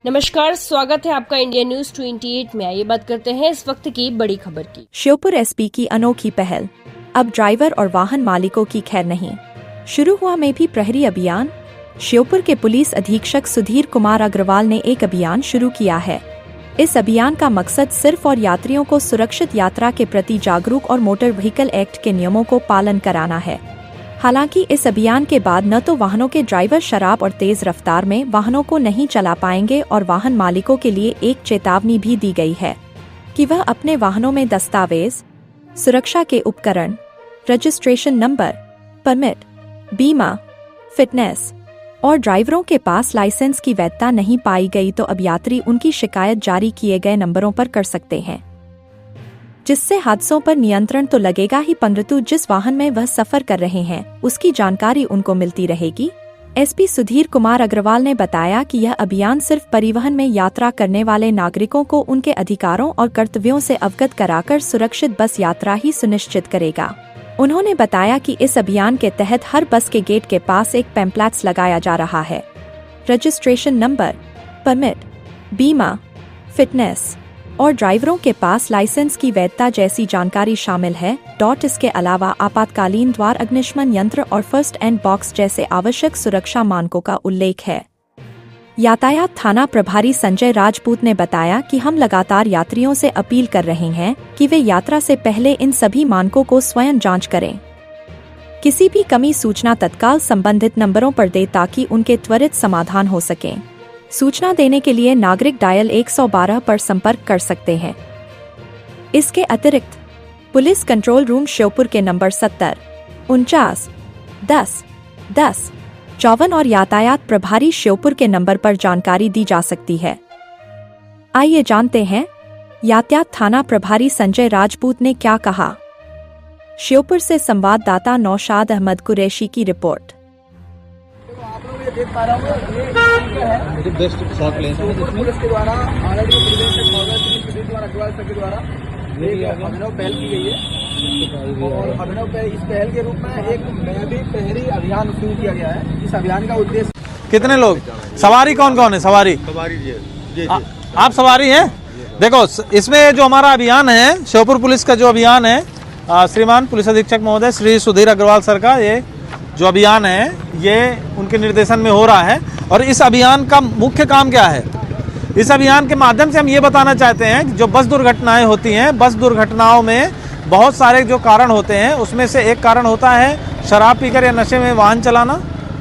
नमस्कार, स्वागत है आपका इंडिया न्यूज 28 में। आइए बात करते हैं इस वक्त की बड़ी खबर की। श्योपुर एसपी की अनोखी पहल, अब ड्राइवर और वाहन मालिकों की खैर नहीं। शुरू हुआ में भी प्रहरी अभियान। श्योपुर के पुलिस अधीक्षक सुधीर कुमार अग्रवाल ने एक अभियान शुरू किया है। इस अभियान का मकसद सिर्फ और यात्रियों को सुरक्षित यात्रा के प्रति जागरूक और मोटर व्हीकल एक्ट के नियमों को पालन कराना है। हालांकि इस अभियान के बाद न तो वाहनों के ड्राइवर शराब और तेज रफ्तार में वाहनों को नहीं चला पाएंगे और वाहन मालिकों के लिए एक चेतावनी भी दी गई है कि वह अपने वाहनों में दस्तावेज, सुरक्षा के उपकरण, रजिस्ट्रेशन नंबर, परमिट, बीमा, फिटनेस और ड्राइवरों के पास लाइसेंस की वैधता नहीं पाई गई तो अब यात्री उनकी शिकायत जारी किए गए नंबरों पर कर सकते हैं, जिससे हादसों पर नियंत्रण तो लगेगा ही परंतु जिस वाहन में वह सफर कर रहे हैं उसकी जानकारी उनको मिलती रहेगी। एसपी सुधीर कुमार अग्रवाल ने बताया कि यह अभियान सिर्फ परिवहन में यात्रा करने वाले नागरिकों को उनके अधिकारों और कर्तव्यों से अवगत कराकर सुरक्षित बस यात्रा ही सुनिश्चित करेगा। उन्होंने बताया कि इस अभियान के तहत हर बस के गेट के पास एक पैम्पलेट्स लगाया जा रहा है। रजिस्ट्रेशन नंबर, परमिट, बीमा, फिटनेस और ड्राइवरों के पास लाइसेंस की वैधता जैसी जानकारी शामिल है। इसके अलावा आपातकालीन द्वार अग्निशमन यंत्र और फर्स्ट एड बॉक्स जैसे आवश्यक सुरक्षा मानकों का उल्लेख है। यातायात थाना प्रभारी संजय राजपूत ने बताया कि हम लगातार यात्रियों से अपील कर रहे हैं कि वे यात्रा से पहले इन सभी मानकों को स्वयं जांच करें। किसी भी कमी सूचना तत्काल संबंधित नंबरों पर दे ताकि उनके त्वरित समाधान हो सके। सूचना देने के लिए नागरिक डायल 112 पर संपर्क कर सकते हैं। इसके अतिरिक्त पुलिस कंट्रोल रूम श्योपुर के नंबर 70 49 10 10 54 और यातायात प्रभारी श्योपुर के नंबर पर जानकारी दी जा सकती है। आइए जानते हैं यातायात थाना प्रभारी संजय राजपूत ने क्या कहा। श्योपुर से संवाददाता नौशाद अहमद कुरैशी की रिपोर्ट। देख पा रहा हूँ ये है मुझे बेस्ट शॉट लेना है पुलिस के द्वारा ऑलरेडी के द्वारा एक अभिनव पहल की गई है और अभिनव पहल इस पहल के रूप में एक मैं भी प्रहरी अभियान शुरू किया गया है। इस अभियान का उद्देश्य कितने लोग सवारी कौन है सवारी जी। आप सवारी हैं? देखो इसमें जो हमारा अभियान है श्योपुर पुलिस का जो अभियान है श्रीमान पुलिस अधीक्षक महोदय श्री सुधीर अग्रवाल सर का ये जो अभियान है ये उनके निर्देशन में हो रहा है। और इस अभियान का मुख्य काम क्या है? इस अभियान के माध्यम से हम ये बताना चाहते हैं कि जो बस दुर्घटनाएं होती हैं, बस दुर्घटनाओं में बहुत सारे जो कारण होते हैं उसमें से एक कारण होता है शराब पीकर या नशे में वाहन चलाना,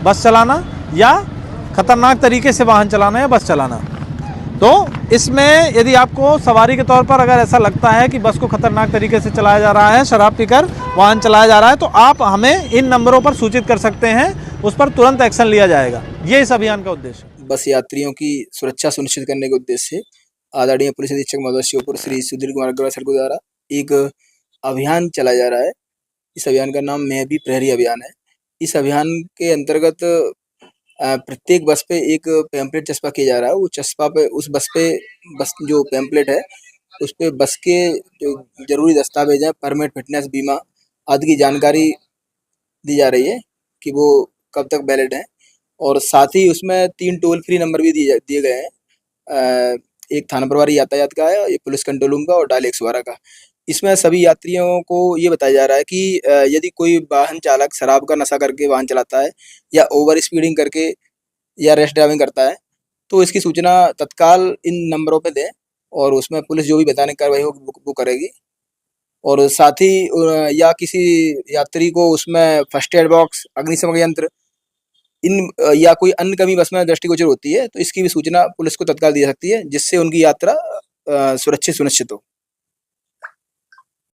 बस चलाना या खतरनाक तरीके से वाहन चलाना या बस चलाना। तो इसमें यदि आपको सवारी के तौर पर अगर ऐसा लगता है कि बस को खतरनाक तरीके से चलाया जा रहा है, शराब पीकर वाहन चलाया जा रहा है, तो आप हमें इन नंबरों पर सूचित कर सकते हैं, उस पर तुरंत एक्शन लिया जाएगा। ये इस अभियान का उद्देश्य है। बस यात्रियों की सुरक्षा सुनिश्चित करने के उद्देश्य से आदरणीय पुलिस अधीक्षक महोदय श्योपुर श्री सुधीर कुमार अग्रवाल सर के द्वारा एक अभियान चलाया जा रहा है। इस अभियान का नाम मैं भी प्रहरी अभियान है। इस अभियान के अंतर्गत प्रत्येक बस पे एक पैम्पलेट चस्पा किया जा रहा है। वो चस्पा पे उस बस जो पैम्पलेट है उस पे बस के जो जरूरी दस्तावेज हैं, परमिट, फिटनेस, बीमा आदि की जानकारी दी जा रही है कि वो कब तक वैलिड है। और साथ ही उसमें 3 टोल फ्री नंबर भी दिए गए हैं। एक थाना प्रभारी यातायात का है, एक पुलिस कंट्रोल रूम का और डायल 112 का। इसमें सभी यात्रियों को ये बताया जा रहा है कि यदि कोई वाहन चालक शराब का नशा करके वाहन चलाता है या ओवर स्पीडिंग करके या रैश ड्राइविंग करता है तो इसकी सूचना तत्काल इन नंबरों पे दें और उसमें पुलिस जो भी बताने की कार्रवाई होगी वो करेगी। और साथ ही या किसी यात्री को उसमें फर्स्ट एड बॉक्स, अग्निशमन यंत्र इन या कोई अन्य कमी बस में दृष्टिगोचर होती है तो इसकी भी सूचना पुलिस को तत्काल दी जा सकती है, जिससे उनकी यात्रा सुरक्षित सुनिश्चित हो।